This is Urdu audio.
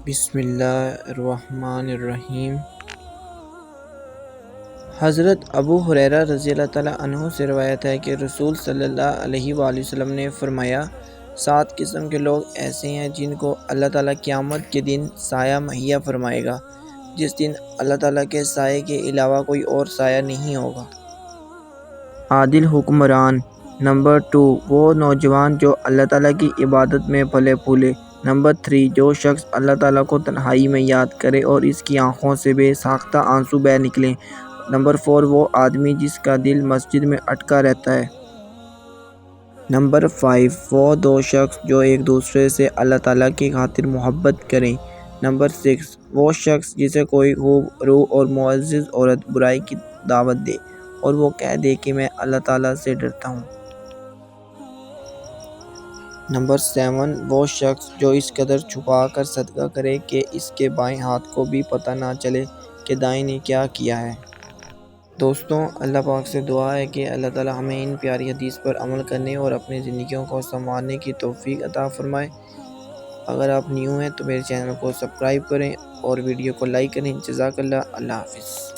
بسم اللہ الرحمن الرحیم۔ حضرت ابو ہریرہ رضی اللہ تعالیٰ عنہ سے روایت ہے کہ رسول صلی اللہ علیہ وآلہ وسلم نے فرمایا، 7 قسم کے لوگ ایسے ہیں جن کو اللہ تعالیٰ قیامت کے دن سایہ مہیا فرمائے گا، جس دن اللہ تعالیٰ کے سائے کے علاوہ کوئی اور سایہ نہیں ہوگا۔ عادل حکمران۔ نمبر 2، وہ نوجوان جو اللہ تعالیٰ کی عبادت میں پھلے پھولے۔ نمبر 3، جو شخص اللہ تعالیٰ کو تنہائی میں یاد کرے اور اس کی آنکھوں سے بے ساختہ آنسو بہہ نکلیں۔ نمبر 4، وہ آدمی جس کا دل مسجد میں اٹکا رہتا ہے۔ نمبر 5، وہ 2 شخص جو ایک دوسرے سے اللہ تعالیٰ کی خاطر محبت کریں۔ نمبر 6، وہ شخص جسے کوئی خوب روح اور معزز عورت برائی کی دعوت دے اور وہ کہہ دے کہ میں اللہ تعالیٰ سے ڈرتا ہوں۔ نمبر 7، وہ شخص جو اس قدر چھپا کر صدقہ کرے کہ اس کے بائیں ہاتھ کو بھی پتہ نہ چلے کہ دائیں نے کیا کیا ہے۔ دوستوں، اللہ پاک سے دعا ہے کہ اللہ تعالیٰ ہمیں ان پیاری حدیث پر عمل کرنے اور اپنی زندگیوں کو سنوارنے کی توفیق عطا فرمائے۔ اگر آپ نیو ہیں تو میرے چینل کو سبسکرائب کریں اور ویڈیو کو لائک کریں۔ جزاک اللہ۔ اللہ حافظ۔